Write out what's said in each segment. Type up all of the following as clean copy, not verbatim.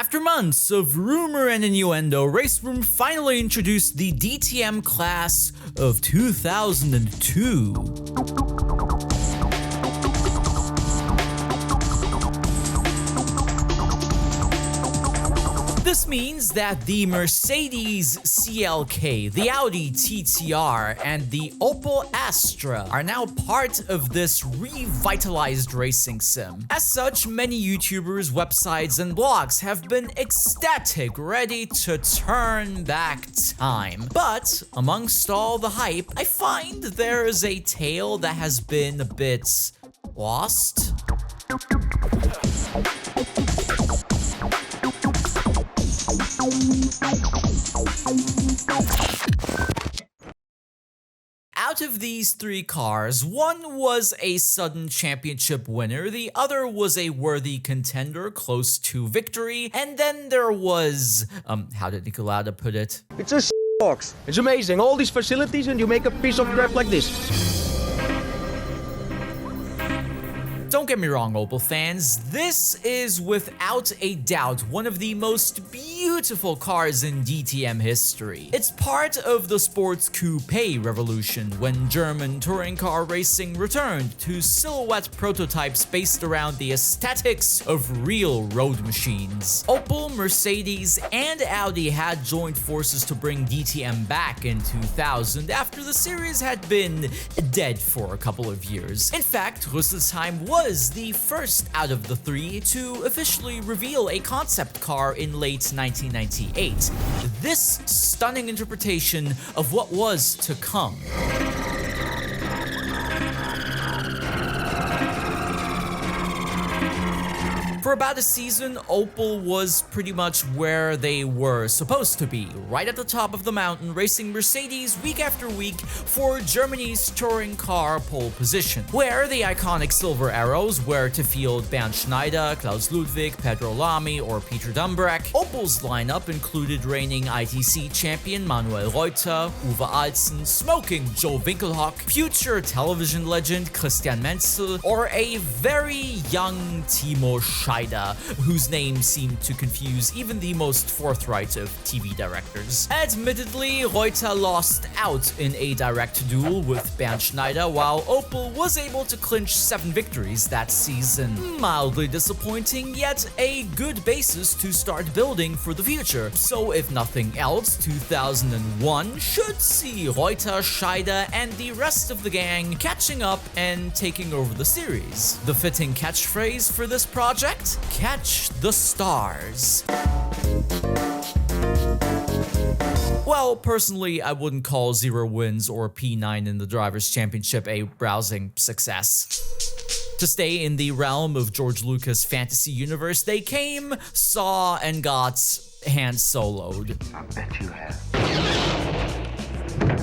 After months of rumor and innuendo, Race Room finally introduced the DTM class of 2002. This means that the Mercedes CLK, the Audi TTR, and the Opel Astra are now part of this revitalized racing sim. As such, many YouTubers, websites, and blogs have been ecstatic, ready to turn back time. But amongst all the hype, I find there is a tale that has been a bit lost. Out of these three cars, one was a sudden championship winner, the other was a worthy contender close to victory, and then there was, how did Nicolada put it? It's a box. It's amazing, all these facilities and you make a piece of crap like this. Don't get me wrong, Opel fans, this is without a doubt one of the most beautiful cars in DTM history. It's part of the sports coupe revolution when German touring car racing returned to silhouette prototypes based around the aesthetics of real road machines. Opel, Mercedes, and Audi had joined forces to bring DTM back in 2000 after the series had been dead for a couple of years. In fact, Rüsselsheim was the first out of the three to officially reveal a concept car in late 1998. This stunning interpretation of what was to come. For about a season, Opel was pretty much where they were supposed to be, right at the top of the mountain, racing Mercedes week after week for Germany's touring car pole position, where the iconic silver arrows were to field Bernd Schneider, Klaus Ludwig, Pedro Lamy, or Peter Dumbreck. Opel's lineup included reigning ITC champion Manuel Reuter, Uwe Alzen, smoking Joe Winkelhock, future television legend Christian Menzel, or a very young Timo Scheider, whose name seemed to confuse even the most forthright of TV directors. Admittedly, Reuter lost out in a direct duel with Bernd Schneider, while Opel was able to clinch 7 victories that season. Mildly disappointing, yet a good basis to start building for the future. So if nothing else, 2001 should see Reuter, Scheider, and the rest of the gang catching up and taking over the series. The fitting catchphrase for this project? Catch the stars. Well, personally, I wouldn't call 0 wins or P9 in the Drivers' Championship a rousing success. To stay in the realm of George Lucas' fantasy universe, they came, saw, and got hand soloed. I bet you have.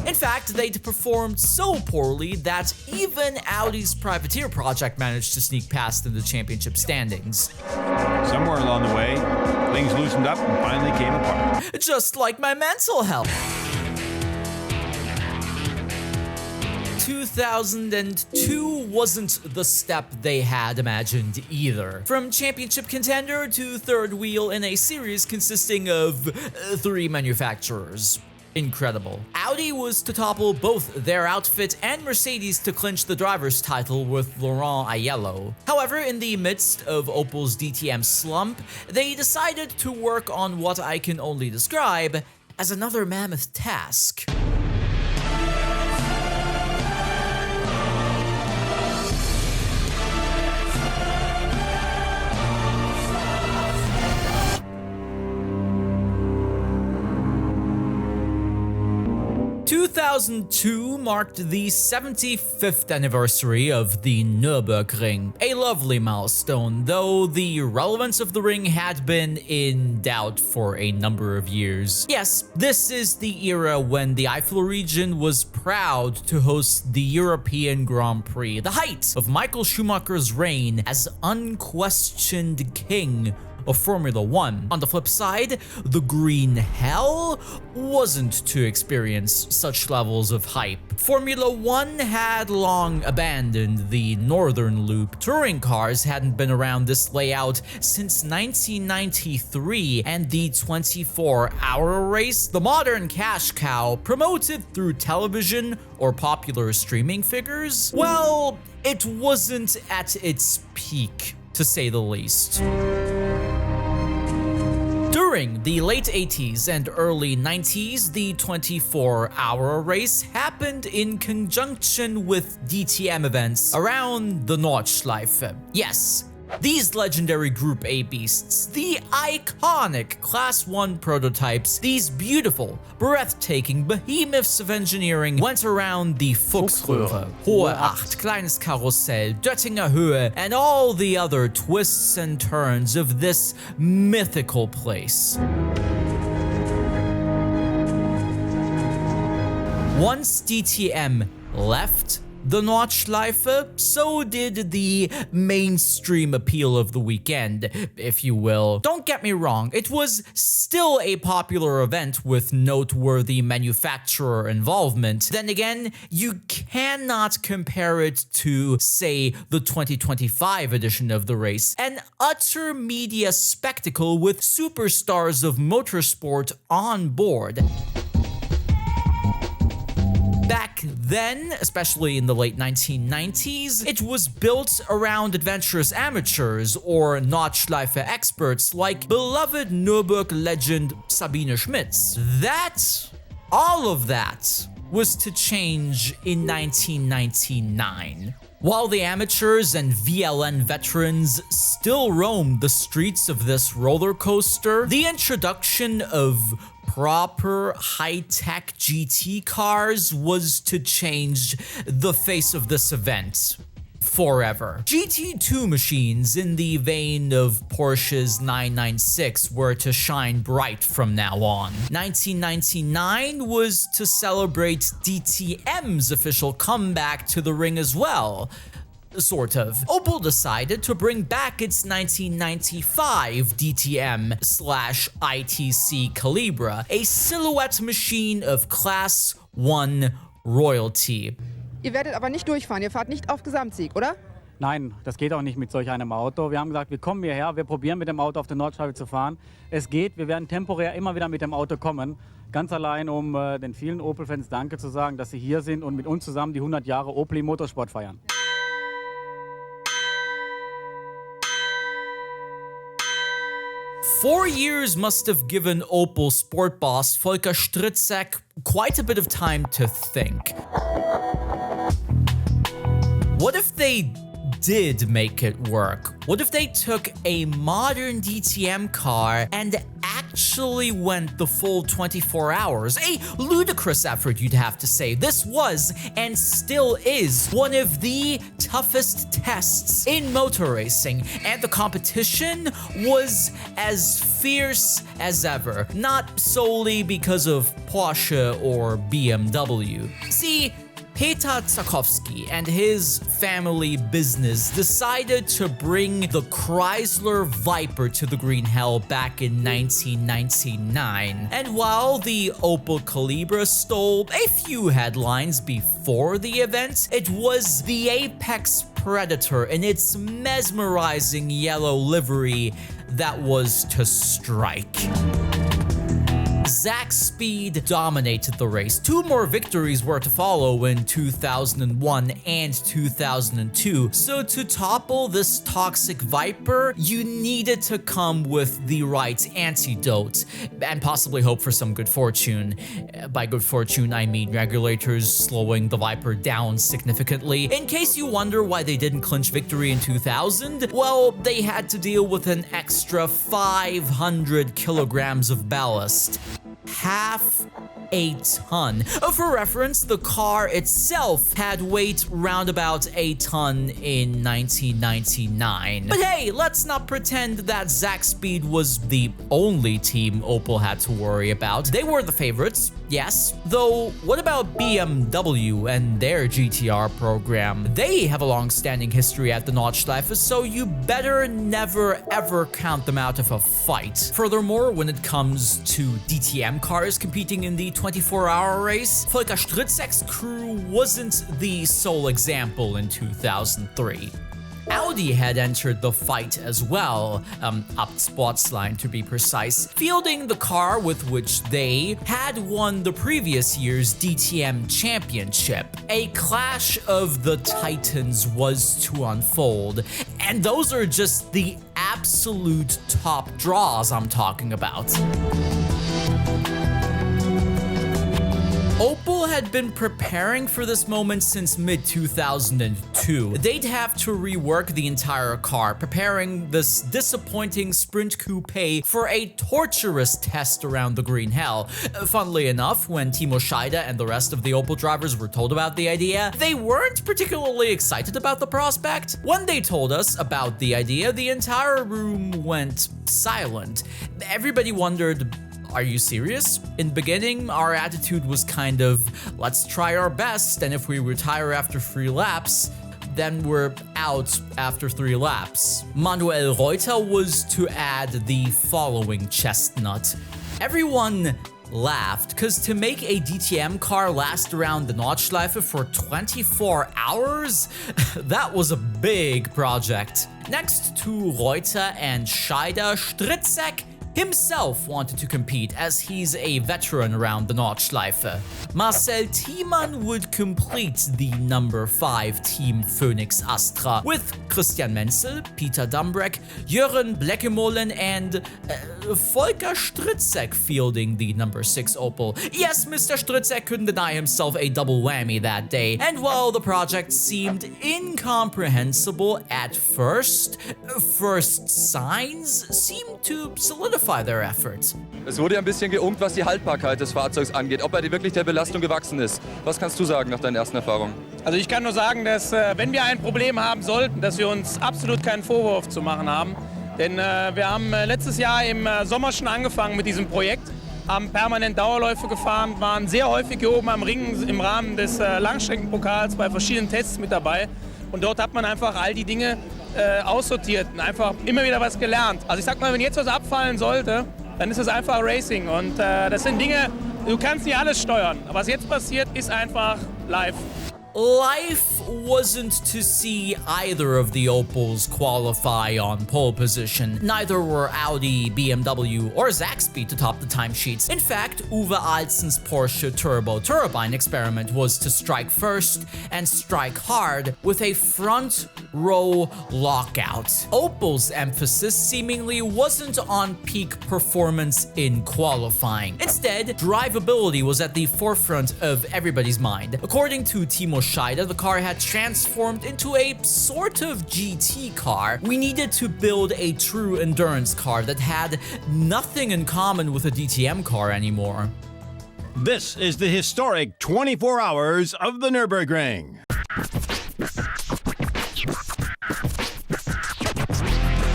In fact, they'd performed so poorly that even Audi's Privateer project managed to sneak past in the championship standings. Somewhere along the way, things loosened up and finally came apart. Just like my mental health. 2002 wasn't the step they had imagined either. From championship contender to third wheel in a series consisting of 3 manufacturers. Incredible. Audi was to topple both their outfit and Mercedes to clinch the driver's title with Laurent Aiello. However, in the midst of Opel's DTM slump, they decided to work on what I can only describe as another mammoth task. 2002 marked the 75th anniversary of the Nürburgring, a lovely milestone, though the relevance of the ring had been in doubt for a number of years. Yes, this is the era when the Eifel region was proud to host the European Grand Prix, the height of Michael Schumacher's reign as unquestioned king of Formula One. On the flip side, the Green Hell wasn't to experience such levels of hype. Formula One had long abandoned the Northern Loop. Touring cars hadn't been around this layout since 1993, and the 24-hour race, the modern cash cow promoted through television or popular streaming figures, well, it wasn't at its peak, to say the least. During the late 80s and early 90s, the 24-hour race happened in conjunction with DTM events around the Nordschleife. Yes, these legendary Group A beasts, the iconic Class 1 prototypes, these beautiful, breathtaking behemoths of engineering went around the Fuchsröhre, Hohe Acht, Kleines Karussell, Döttinger Höhe, and all the other twists and turns of this mythical place. Once DTM left the Nordschleife, so did the mainstream appeal of the weekend, if you will. Don't get me wrong, it was still a popular event with noteworthy manufacturer involvement. Then again, you cannot compare it to, say, the 2025 edition of the race, an utter media spectacle with superstars of motorsport on board. Back then, especially in the late 1990s, it was built around adventurous amateurs or Nordschleife experts like beloved Nürburgring legend Sabine Schmitz. All of that was to change in 1999. While the amateurs and VLN veterans still roamed the streets of this roller coaster, the introduction of proper high-tech GT cars was to change the face of this event forever. GT2 machines in the vein of Porsche's 996 were to shine bright from now on. 1999 was to celebrate DTM's official comeback to the ring as well. Sort of. Opel decided to bring back its 1995 DTM/ITC Calibra, a silhouette machine of Class 1 royalty. Ihr werdet aber nicht durchfahren, ihr fahrt nicht auf Gesamtsieg, oder? Nein, das geht auch nicht mit solch einem Auto. Wir haben gesagt, wir kommen hierher, wir probieren mit dem Auto auf der Nordschleife zu fahren. Es geht, wir werden temporär immer wieder mit dem Auto kommen. Ganz allein, um den vielen Opel-Fans Danke zu sagen, dass sie hier sind und mit uns zusammen die 100 Jahre Opel im Motorsport feiern. 4 years must have given Opel sport boss Volker Stritzek quite a bit of time to think. What if they did make it work? What if they took a modern DTM car and actually went the full 24 hours? A ludicrous effort, you'd have to say. This was, and still is, one of the toughest tests in motor racing, and the competition was as fierce as ever. Not solely because of Porsche or BMW. See, Peter Zakowski and his family business decided to bring the Chrysler Viper to the Green Hell back in 1999. And while the Opel Calibra stole a few headlines before the event, it was the apex predator in its mesmerizing yellow livery that was to strike. Zakspeed dominated the race. 2 more victories were to follow in 2001 and 2002. So to topple this toxic Viper, you needed to come with the right antidote and possibly hope for some good fortune. By good fortune, I mean regulators slowing the Viper down significantly. In case you wonder why they didn't clinch victory in 2000, well, they had to deal with an extra 500 kilograms of ballast. Half a ton. For reference, the car itself had weight round about a ton in 1999. But hey, let's not pretend that Zakspeed was the only team Opel had to worry about. They were the favorites, yes. Though, what about BMW and their GTR program? They have a long-standing history at the Nordschleife, so you better never ever count them out of a fight. Furthermore, when it comes to DTM cars competing in the 24-hour race, Volker Stritzek's crew wasn't the sole example in 2003. Audi had entered the fight as well, up Sportsline to be precise, fielding the car with which they had won the previous year's DTM championship. A clash of the titans was to unfold, and those are just the absolute top draws I'm talking about. Opel had been preparing for this moment since mid-2002. They'd have to rework the entire car, preparing this disappointing sprint coupe for a torturous test around the green hell. Funnily enough, when Timo Scheider and the rest of the Opel drivers were told about the idea, they weren't particularly excited about the prospect. When they told us about the idea, the entire room went silent. Everybody wondered, are you serious? In the beginning, our attitude was kind of, let's try our best, and if we retire after 3 laps, then we're out after 3 laps. Manuel Reuter was to add the following chestnut. Everyone laughed, cause to make a DTM car last around the Nordschleife for 24 hours, that was a big project. Next to Reuter and Scheider, Stritzek himself wanted to compete, as he's a veteran around the Nordschleife. Marcel Thiemann would complete the number 5 Team Phoenix Astra, with Christian Menzel, Peter Dumbreck, Jörn Blekemolen and Volker Stritzek fielding the number 6 Opel. Yes, Mr. Stritzek couldn't deny himself a double whammy that day, and while the project seemed incomprehensible at first signs seemed to solidify their efforts. Es wurde ja ein bisschen geunkt, was die Haltbarkeit des Fahrzeugs angeht, ob er wirklich der Belastung gewachsen ist. Was kannst du sagen nach deinen ersten Erfahrungen? Also ich kann nur sagen, dass wenn wir ein Problem haben sollten, dass wir uns absolut keinen Vorwurf zu machen haben. Denn wir haben letztes Jahr im Sommer schon angefangen mit diesem Projekt, haben permanent Dauerläufe gefahren, waren sehr häufig hier oben am Ring im Rahmen des Langstreckenpokals bei verschiedenen Tests mit dabei. Und dort hat man einfach all die Dinge aussortiert und einfach immer wieder was gelernt. Also ich sag mal, wenn jetzt was abfallen sollte, dann ist es einfach Racing. Und das sind Dinge, du kannst nicht alles steuern. Aber was jetzt passiert, ist einfach live. Life wasn't to see either of the Opels qualify on pole position. Neither were Audi, BMW, or Zakspeed to top the timesheets. In fact, Uwe Alzen's Porsche Turbo Turbine experiment was to strike first and strike hard with a front row lockout. Opel's emphasis seemingly wasn't on peak performance in qualifying. Instead, drivability was at the forefront of everybody's mind. According to Timo Scheider, the car had transformed into a sort of GT car. We needed to build a true endurance car that had nothing in common with a DTM car anymore. This is the historic 24 hours of the Nürburgring.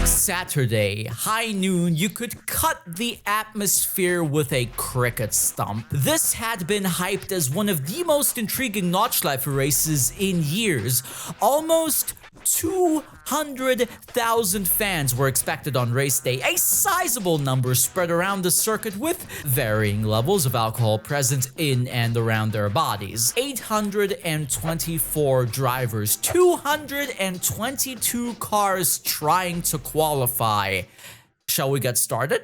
Saturday, high noon, you could cut the atmosphere with a cricket stump. This had been hyped as one of the most intriguing Nordschleife races in years. Almost 200,000 fans were expected on race day, a sizable number spread around the circuit with varying levels of alcohol present in and around their bodies. 824 drivers, 222 cars trying to qualify. Shall we get started?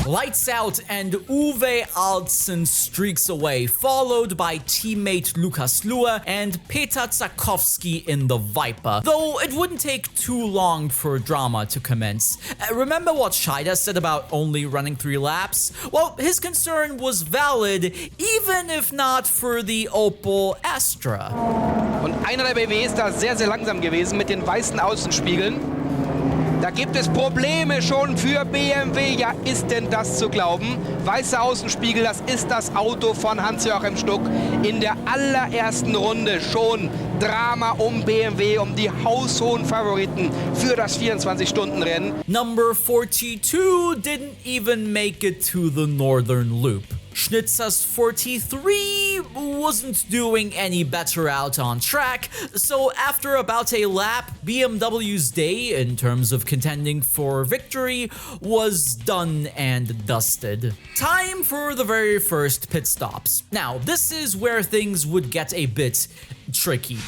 Lights out and Uwe Alzen streaks away, followed by teammate Lukas Lue and Peter Zakowski in the Viper. Though it wouldn't take too long for drama to commence. Remember what Scheider said about only running 3 laps? Well, his concern was valid, even if not for the Opel Astra. Und einer der BMW ist da sehr, sehr langsam gewesen mit den weißen Außenspiegeln. Da gibt es Probleme schon für BMW. Ja, ist denn das zu glauben? Weißer Außenspiegel, das ist das Auto von Hans-Joachim Stuck. In der allerersten Runde schon Drama um BMW, um die haushohen Favoriten für das 24-Stunden-Rennen. Number 42 didn't even make it to the Northern Loop. Schnitzer's 43 wasn't doing any better out on track, so after about a lap, BMW's day in terms of contending for victory was done and dusted. Time for the very first pit stops. Now, this is where things would get a bit tricky.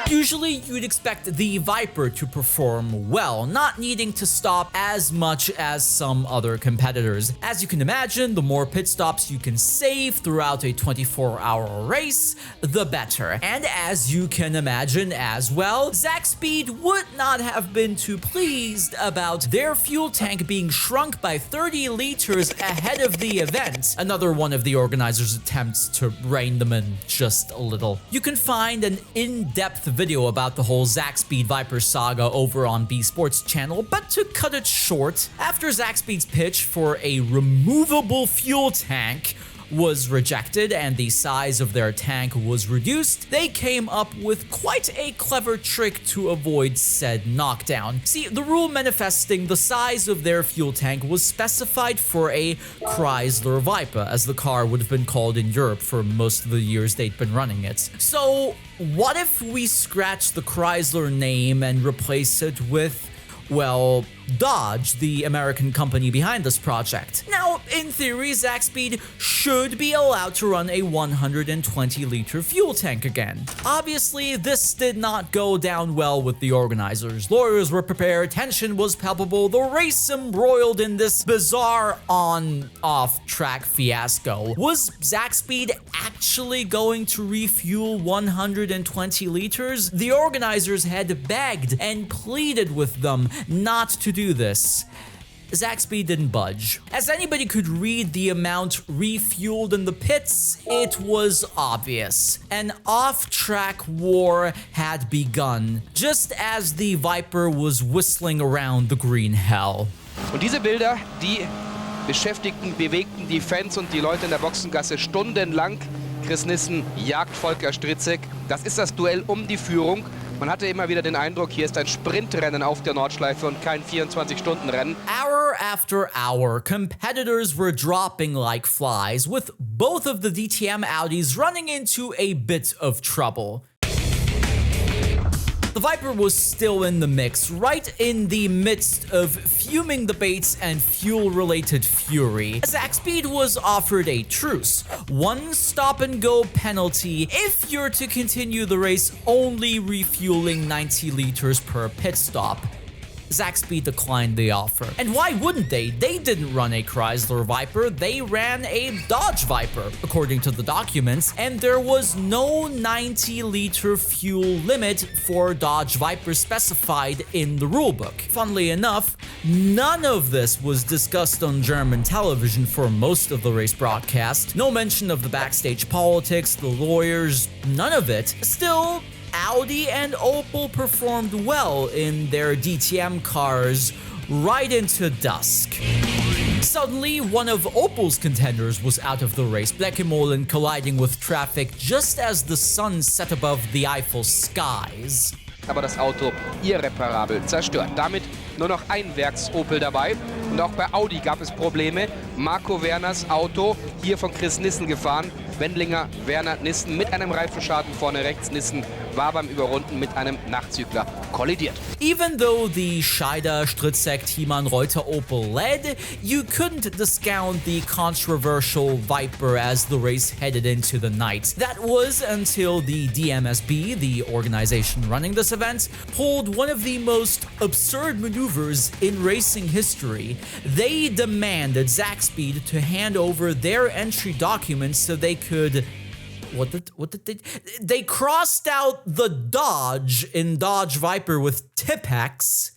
Usually, you'd expect the Viper to perform well, not needing to stop as much as some other competitors. As you can imagine, the more pit stops you can save throughout a 24-hour race, the better. And as you can imagine as well, Zakspeed would not have been too pleased about their fuel tank being shrunk by 30 liters ahead of the event. Another one of the organizers' attempts to rein them in just a little. You can find an in-depth video about the whole Zakspeed Viper saga over on B Sports channel, but to cut it short, after Zakspeed's pitch for a removable fuel tank was rejected and the size of their tank was reduced, they came up with quite a clever trick to avoid said knockdown. See, the rule manifesting the size of their fuel tank was specified for a Chrysler Viper, as the car would have been called in Europe for most of the years they'd been running it. So, what if we scratch the Chrysler name and replace it with, well, Dodge, the American company behind this project? Now, in theory, Zakspeed should be allowed to run a 120-liter fuel tank again. Obviously, this did not go down well with the organizers. Lawyers were prepared, tension was palpable, the race embroiled in this bizarre on-off-track fiasco. Was Zakspeed actually going to refuel 120 liters? The organizers had begged and pleaded with them not to do this. Zakspeed didn't budge. As anybody could read the amount refueled in the pits, it was obvious. An off-track war had begun, just as the Viper was whistling around the green hell. Und diese Bilder, die beschäftigten, bewegten die Fans und die Leute in der Boxengasse stundenlang. Chris Nissen jagt Volker Stritzek. Das ist das Duell um die Führung. Man hatte immer wieder den Eindruck, hier ist ein Sprintrennen auf der Nordschleife und kein 24-Stunden-Rennen. Hour after hour, competitors were dropping like flies, with both of the DTM Audis running into a bit of trouble. The Viper was still in the mix, right in the midst of fuming debates and fuel-related fury. Zakspeed was offered a truce, one stop-and-go penalty if you're to continue the race only refueling 90 liters per pit stop. Zakspeed declined the offer. And why wouldn't they? They didn't run a Chrysler Viper, they ran a Dodge Viper, according to the documents, and there was no 90-liter fuel limit for Dodge Viper specified in the rulebook. Funnily enough, none of this was discussed on German television for most of the race broadcast. No mention of the backstage politics, the lawyers, none of it. Still, Audi and Opel performed well in their DTM cars right into dusk. Suddenly, one of Opel's contenders was out of the race, Blekemolen colliding with traffic just as the sun set above the Eiffel skies. Aber das Auto irreparabel zerstört. Damit nur noch ein Werks-Opel dabei. Und auch bei Audi gab es Probleme. Marco Werners Auto, hier von Chris Nissen gefahren. Wendlinger, Werner, Nissen mit einem Reifenschaden vorne rechts. Nissen war beim Überrunden mit einem Nachzügler kollidiert. Even though the Scheider, Stritzek, Thiemann, Reuter, Opel led, you couldn't discount the controversial Viper as the race headed into the night. That was until the DMSB, the organization running this event, pulled one of the most absurd maneuvers in racing history. They demanded Zakspeed to hand over their entry documents so they could... What did they... They crossed out the Dodge in Dodge Viper with Tipex,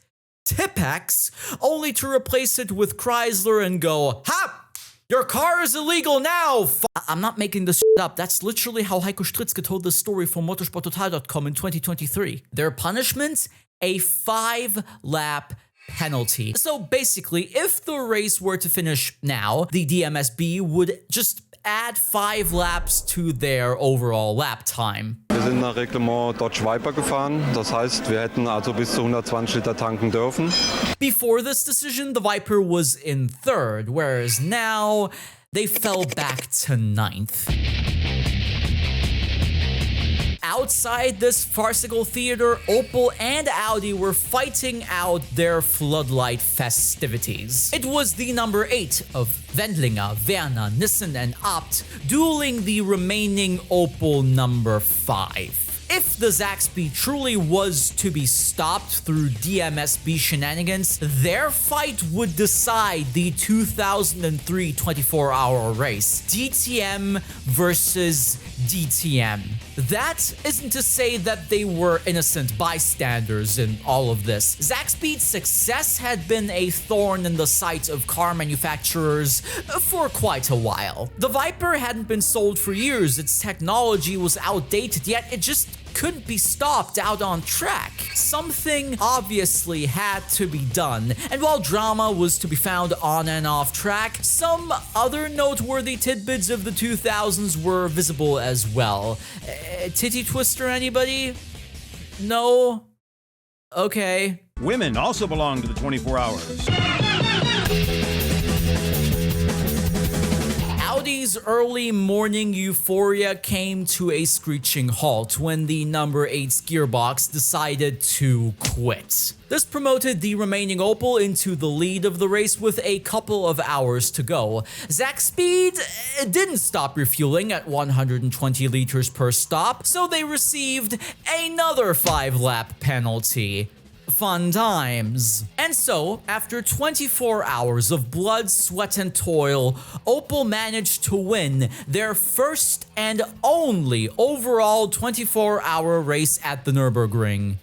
only to replace it with Chrysler and go, ha! Your car is illegal now! I'm not making this up. That's literally how Heiko Stritzke told this story for motorsporttotal.com in 2023. Their punishment? A 5-lap penalty. So basically, if the race were to finish now, the DMSB would just add 5 laps to their overall lap time. Wir sind nach Reglement Dodge Viper gefahren. Das heißt, wir hätten also bis zu 120 Liter tanken dürfen. Before this decision, the Viper was in 3rd, whereas now they fell back to 9th. Outside this farcical theater, Opel and Audi were fighting out their floodlight festivities. It was the number 8 of Wendlinger, Werner, Nissan and Abt dueling the remaining Opel number 5. If the Zakspeed truly was to be stopped through DMSB shenanigans, their fight would decide the 2003 24-hour race. DTM versus DTM. That isn't to say that they were innocent bystanders in all of this. Zakspeed's success had been a thorn in the side of car manufacturers for quite a while. The Viper hadn't been sold for years, its technology was outdated, yet it just couldn't be stopped out on track. Something obviously had to be done, and while drama was to be found on and off track, some other noteworthy tidbits of the 2000s were visible as well. Titty twister, anybody? No? Okay. Women also belong to the 24 hours. Audi's early morning euphoria came to a screeching halt when the number 8's gearbox decided to quit. This promoted the remaining Opel into the lead of the race with a couple of hours to go. Zakspeed didn't stop refueling at 120 liters per stop, so they received another 5-lap penalty. Fun times. And so, after 24 hours of blood, sweat, and toil, Opel managed to win their first and only overall 24-hour race at the Nürburgring.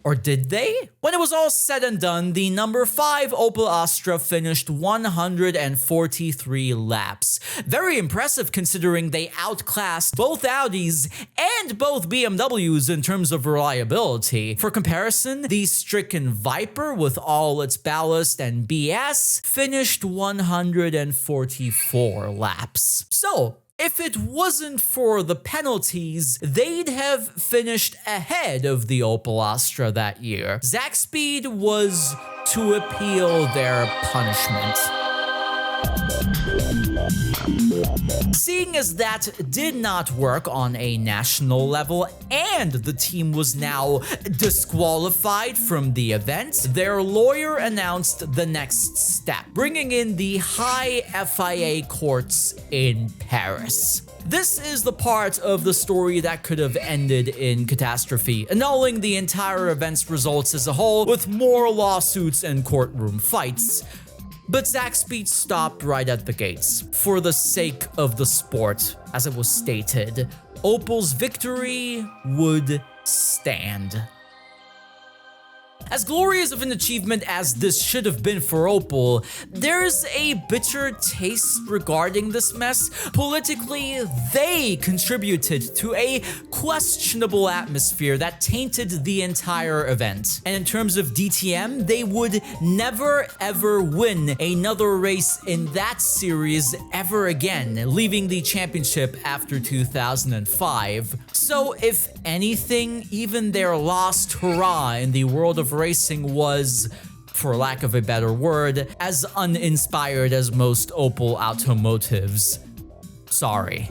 Or did they? When it was all said and done, the number 5 Opel Astra finished 143 laps. Very impressive considering they outclassed both Audis and both BMWs in terms of reliability. For comparison, the stricken Viper with all its ballast and BS finished 144 laps. So, if it wasn't for the penalties, they'd have finished ahead of the Opel Astra that year. Zakspeed was to appeal their punishment. Seeing as that did not work on a national level and the team was now disqualified from the event, their lawyer announced the next step, bringing in the high FIA courts in Paris. This is the part of the story that could have ended in catastrophe, annulling the entire event's results as a whole with more lawsuits and courtroom fights. But Zakspeed stopped right at the gates. For the sake of the sport, as it was stated, Opel's victory would stand. As glorious of an achievement as this should have been for Opel, there's a bitter taste regarding this mess. Politically, they contributed to a questionable atmosphere that tainted the entire event. And in terms of DTM, they would never ever win another race in that series ever again, leaving the championship after 2005. So if anything, even their lost hurrah in the world of racing was, for lack of a better word, as uninspired as most Opel automotives. Sorry.